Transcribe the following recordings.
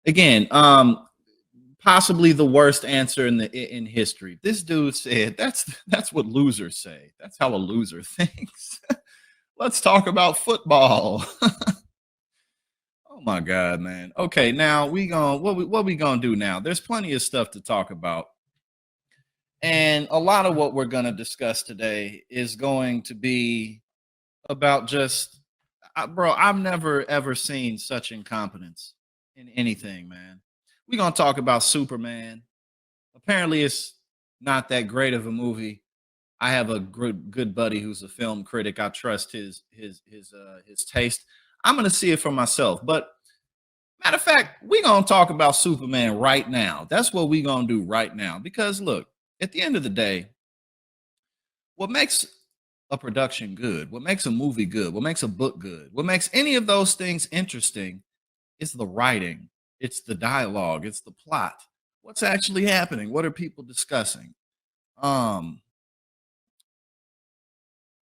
Again, possibly the worst answer in history. This dude said that's what losers say. That's how a loser thinks. Let's talk about football. Oh my god, man. Okay, now we going what we gonna do now? There's plenty of stuff to talk about, and a lot of what we're gonna discuss today is going to be about just, bro. I've never ever seen such incompetence in anything, man. We're gonna talk about Superman. Apparently, it's not that great of a movie. I have a good buddy who's a film critic. I trust his taste. I'm gonna see it for myself. But matter of fact, we're gonna talk about Superman right now. That's what we're gonna do right now. Because look, at the end of the day, what makes a production good, what makes a movie good, what makes a book good, what makes any of those things interesting is the writing, it's the dialogue, it's the plot. What's actually happening? What are people discussing? Um,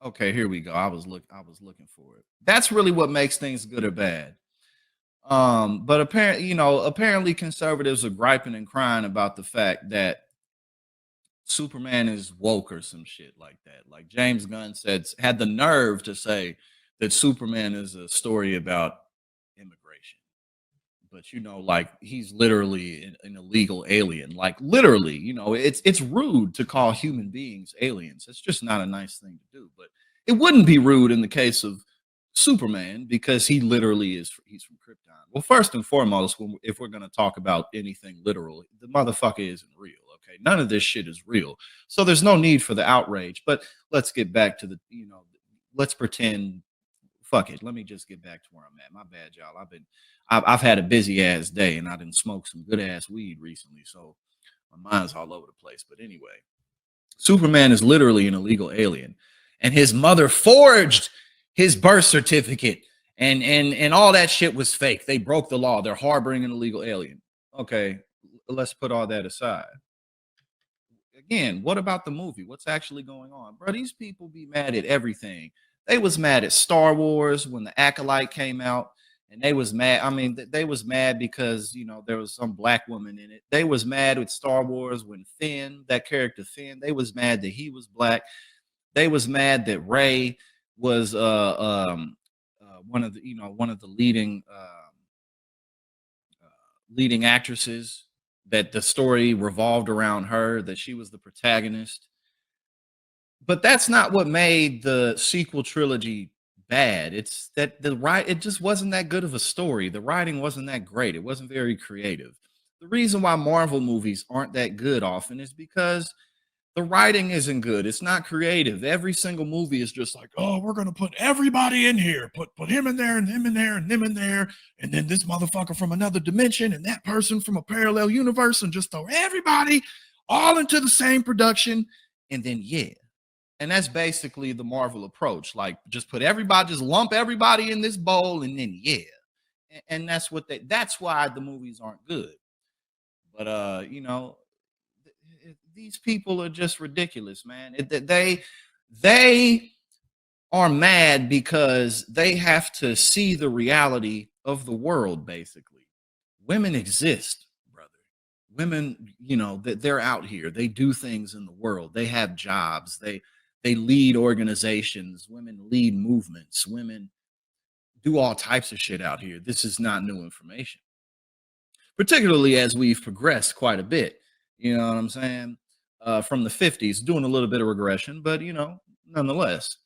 okay, here we go. I was looking for it. That's really what makes things good or bad. But apparently conservatives are griping and crying about the fact that Superman is woke or some shit like that. Like James Gunn had the nerve to say that Superman is a story about immigration. But like he's literally an illegal alien. Like literally, it's rude to call human beings aliens. It's just not a nice thing to do. But it wouldn't be rude in the case of Superman because he's from Krypton. Well, first and foremost, if we're gonna talk about anything literal, the motherfucker isn't real. Okay, none of this shit is real, so there's no need for the outrage. But let's get back to let's pretend. Fuck it. Let me just get back to where I'm at. My bad, y'all. I've had a busy ass day, and I didn't smoke some good ass weed recently, so my mind's all over the place. But anyway, Superman is literally an illegal alien, and his mother forged his birth certificate, and all that shit was fake. They broke the law. They're harboring an illegal alien. Okay, let's put all that aside. Again, what about the movie? What's actually going on, bro? These people be mad at everything. They was mad at Star Wars when the Acolyte came out, and they was mad. I mean, they was mad because there was some black woman in it. They was mad with Star Wars when Finn, that character Finn, they was mad that he was black. They was mad that Ray was one of the leading actresses, that the story revolved around her, that she was the protagonist. But that's not what made the sequel trilogy bad. It's that it just wasn't that good of a story. The writing wasn't that great. It wasn't very creative. The reason why Marvel movies aren't that good often is because the writing isn't good. It's not creative. Every single movie is just like, oh, we're gonna put everybody in here, put him in there and him in there and them in there, and then this motherfucker from another dimension and that person from a parallel universe, and just throw everybody all into the same production, and then yeah. And that's basically the Marvel approach. Like, just just lump everybody in this bowl, and then yeah. And that's why the movies aren't good. But these people are just ridiculous, man. They are mad because they have to see the reality of the world. Basically, women exist, brother. Women, that they're out here. They do things in the world. They have jobs. They lead organizations. Women lead movements. Women do all types of shit out here. This is not new information, particularly as we've progressed quite a bit. You know what I'm saying? From the 50s, doing a little bit of regression, but nonetheless,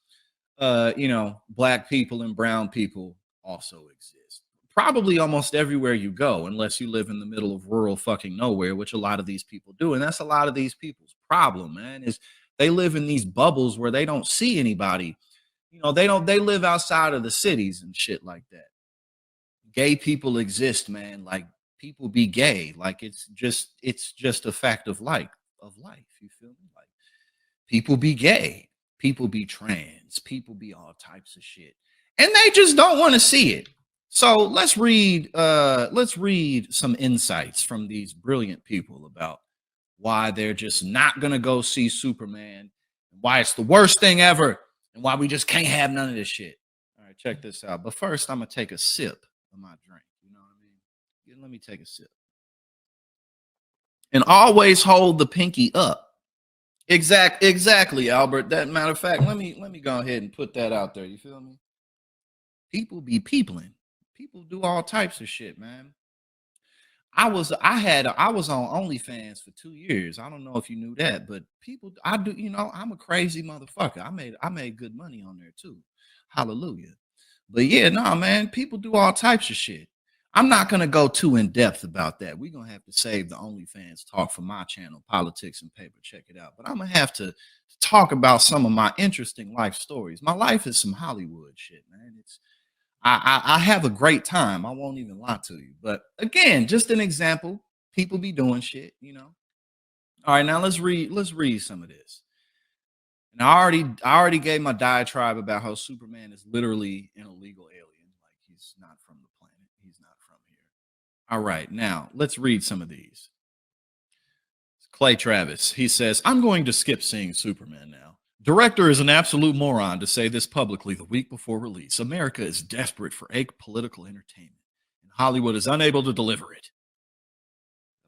black people and brown people also exist. Probably almost everywhere you go, unless you live in the middle of rural fucking nowhere, which a lot of these people do. And that's a lot of these people's problem, man, is they live in these bubbles where they don't see anybody. They live outside of the cities and shit like that. Gay people exist, man. Like, people be gay. Like, it's just a fact of life. You feel me? Like, people be gay, people be trans, people be all types of shit, and they just don't want to see it. So let's read some insights from these brilliant people about why they're just not gonna go see Superman, why it's the worst thing ever, and why we just can't have none of this shit. All right, check this out. But first, I'm gonna take a sip of my drink. You know what I mean? Let me take a sip. And always hold the pinky up. Exactly, Albert. That matter of fact, let me go ahead and put that out there. You feel me? People be peopling. People do all types of shit, man. I was on OnlyFans for 2 years. I don't know if you knew that, but people, I do. I'm a crazy motherfucker. I made good money on there too. Hallelujah. But yeah, no, man, people do all types of shit. I'm not gonna go too in depth about that. We're gonna have to save the OnlyFans talk for my channel, Politics and Paper. Check it out. But I'm gonna have to talk about some of my interesting life stories. My life is some Hollywood shit, man. I have a great time. I won't even lie to you. But again, just an example. People be doing shit. All right, now let's read some of this. And I already gave my diatribe about how Superman is literally an illegal alien. Like he's not from the planet. He's not from here. All right, now let's read some of these. Clay Travis, he says, I'm going to skip seeing Superman now. Director is an absolute moron to say this publicly the week before release. America is desperate for apolitical entertainment, and Hollywood is unable to deliver it.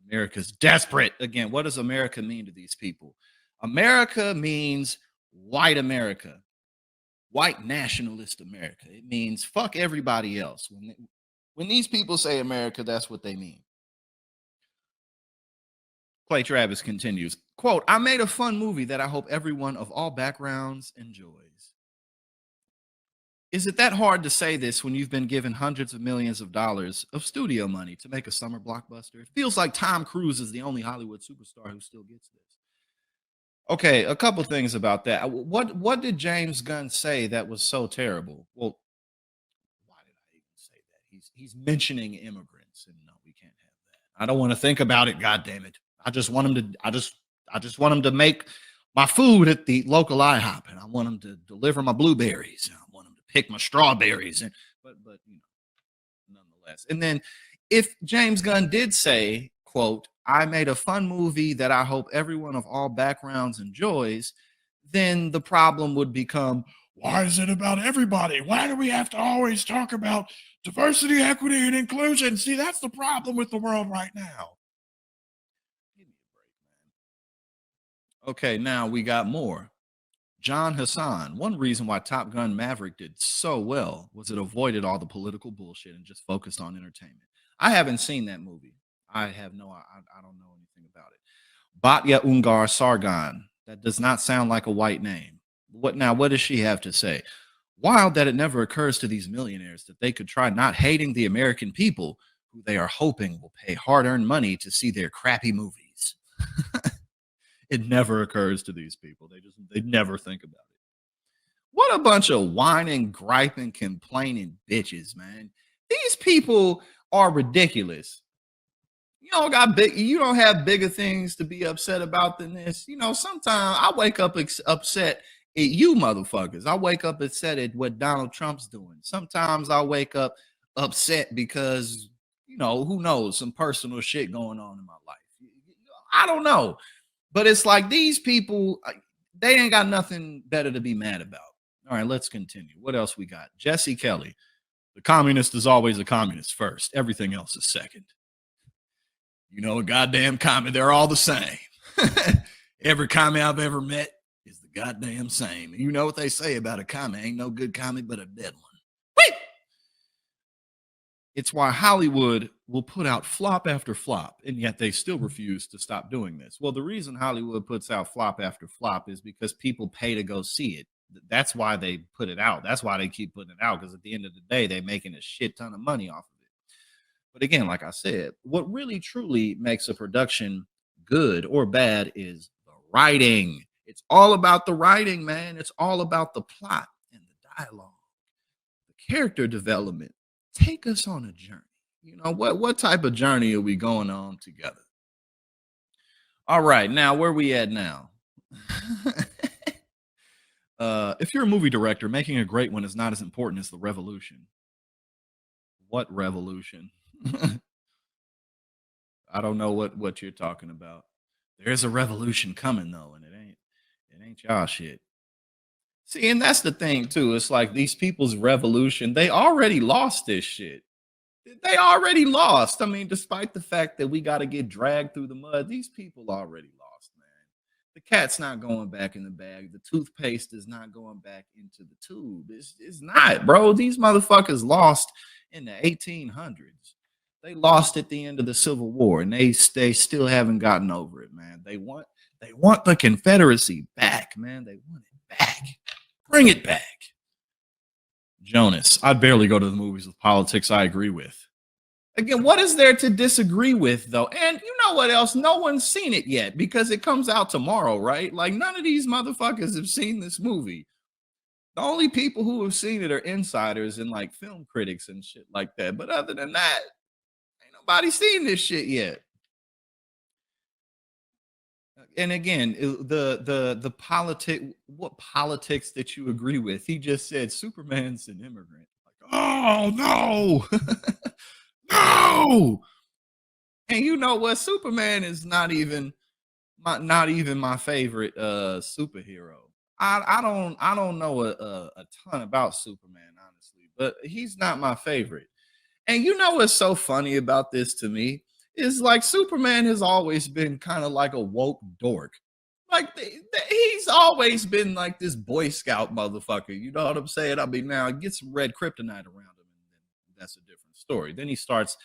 America's desperate. Again, what does America mean to these people? America means white America, white nationalist America. It means fuck everybody else. When these people say America, that's what they mean. Clay Travis continues, quote, I made a fun movie that I hope everyone of all backgrounds enjoys. Is it that hard to say this when you've been given hundreds of millions of dollars of studio money to make a summer blockbuster? It feels like Tom Cruise is the only Hollywood superstar who still gets this. Okay, a couple things about that. What did James Gunn say that was so terrible? Well, why did I even say that? He's mentioning immigrants, and no, we can't have that. I don't want to think about it. God damn it! I just want him to. I just want him to make my food at the local IHOP, and I want him to deliver my blueberries. And I want him to pick my strawberries, and but nonetheless. And then, if James Gunn did say, "quote I made a fun movie that I hope everyone of all backgrounds enjoys," then the problem would become, why is it about everybody? Why do we have to always talk about diversity, equity, and inclusion? See, that's the problem with the world right now. Give me a break, man. Okay, now we got more. John Hassan. One reason why Top Gun Maverick did so well was it avoided all the political bullshit and just focused on entertainment. I haven't seen that movie. I don't know anything about it. Batya Ungar Sargon. That does not sound like a white name. What does she have to say? Wild that it never occurs to these millionaires that they could try not hating the American people who they are hoping will pay hard-earned money to see their crappy movies. It never occurs to these people. They never think about it. What a bunch of whining, griping, complaining bitches, man. These people are ridiculous. You don't have bigger things to be upset about than this. Sometimes I wake up upset at you motherfuckers. I wake up upset at what Donald Trump's doing. Sometimes I wake up upset because, who knows, some personal shit going on in my life. I don't know. But it's like these people, they ain't got nothing better to be mad about. All right, let's continue. What else we got? Jesse Kelly. The communist is always a communist first. Everything else is second. A goddamn commie, they're all the same. Every commie I've ever met is the goddamn same. And you know what they say about a commie? Ain't no good commie but a dead one. Whee! It's why Hollywood will put out flop after flop, and yet they still refuse to stop doing this. Well, the reason Hollywood puts out flop after flop is because people pay to go see it. That's why they put it out. That's why they keep putting it out, because at the end of the day, they're making a shit ton of money off of it. But again, like I said, what really truly makes a production good or bad is the writing. It's all about the writing, man. It's all about the plot and the dialogue, the character development. Take us on a journey. What type of journey are we going on together? All right, now where we at now? If you're a movie director, making a great one is not as important as the revolution. What revolution? I don't know what you're talking about. There's a revolution coming though, and it ain't y'all shit. See, and that's the thing too. It's like these people's revolution, they already lost this shit. They already lost. I mean, despite the fact that we got to get dragged through the mud, these people already lost, man. The cat's not going back in the bag. The toothpaste is not going back into the tube. It's not, bro. These motherfuckers lost in the 1800s. They lost at the end of the Civil War, and they still haven't gotten over it, man. They want the Confederacy back, man. They want it back. Bring it back. Jonas, I barely go to the movies with politics I agree with. Again, what is there to disagree with, though? And you know what else? No one's seen it yet because it comes out tomorrow, right? Like, none of these motherfuckers have seen this movie. The only people who have seen it are insiders and like film critics and shit like that. But other than that, ain't nobody seen this shit yet. And again, the what politics that you agree with? He just said Superman's an immigrant. Like, oh no, no. And you know what? Superman is not even my favorite superhero. I don't know a ton about Superman, honestly, but he's not my favorite. And you know what's so funny about this to me is like Superman has always been kind of like a woke dork. Like he's always been like this Boy Scout motherfucker. You know what I'm saying? I mean, now get some red kryptonite around him, and then that's a different story. Then he starts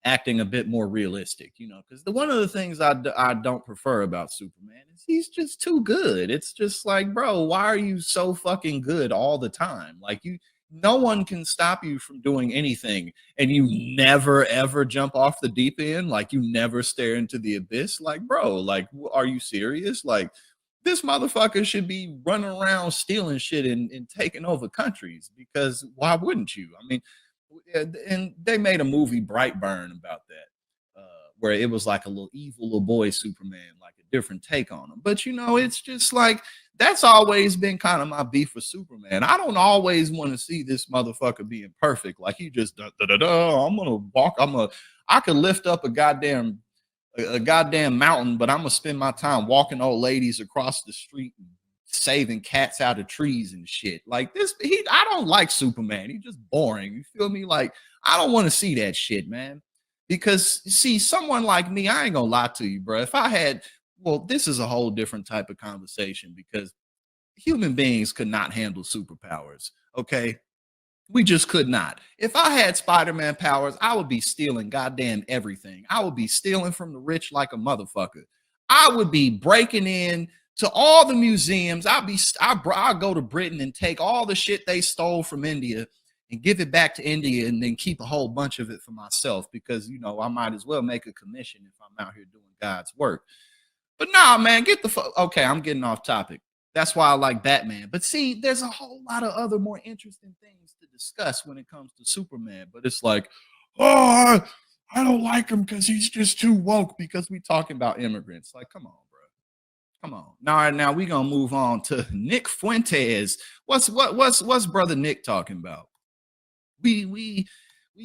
acting a bit more realistic, because one of the things I don't prefer about Superman is he's just too good. It's just like, bro, why are you so fucking good all the time? Like no one can stop you from doing anything, and you never ever jump off the deep end. Like you never stare into the abyss. Like, bro, like, are you serious? Like, this motherfucker should be running around stealing shit and taking over countries because why wouldn't you? I mean, and they made a movie Brightburn about that, where it was like a little evil little boy Superman, like a different take on him. But it's just like that's always been kind of my beef with Superman. I don't always want to see this motherfucker being perfect. Like he just da, da, da, da, I'm gonna walk. I could lift up a goddamn mountain, but I'm gonna spend my time walking old ladies across the street and saving cats out of trees and shit. Like this, I don't like Superman. He's just boring. You feel me? Like, I don't want to see that shit, man. Because see, someone like me, I ain't gonna lie to you, bro. If I had, well, this is a whole different type of conversation because human beings could not handle superpowers. Okay, we just could not. If I had Spider-Man powers, I would be stealing goddamn everything. I would be stealing from the rich like a motherfucker. I would be breaking in to all the museums. I'll go to Britain and take all the shit they stole from India and give it back to India and then keep a whole bunch of it for myself because I might as well make a commission if I'm out here doing God's work. But nah, man, get the fuck. Okay, I'm getting off topic. That's why I like Batman. But see, there's a whole lot of other more interesting things to discuss when it comes to Superman. But it's like, oh, I don't like him because he's just too woke because we talking about immigrants. Like, come on, bro. Come on. Now we gonna move on to Nick Fuentes. What's brother Nick talking about? We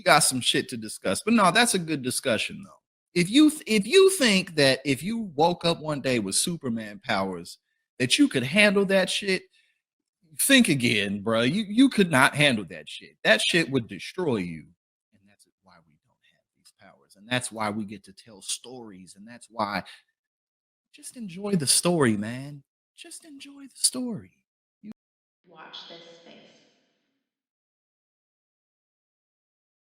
got some shit to discuss. But no, that's a good discussion though. If you think that if you woke up one day with Superman powers that you could handle that shit, think again, bro. You could not handle that shit. That shit would destroy you. And that's why we don't have these powers. And that's why we get to tell stories. And that's why just enjoy the story, man. Just enjoy the story.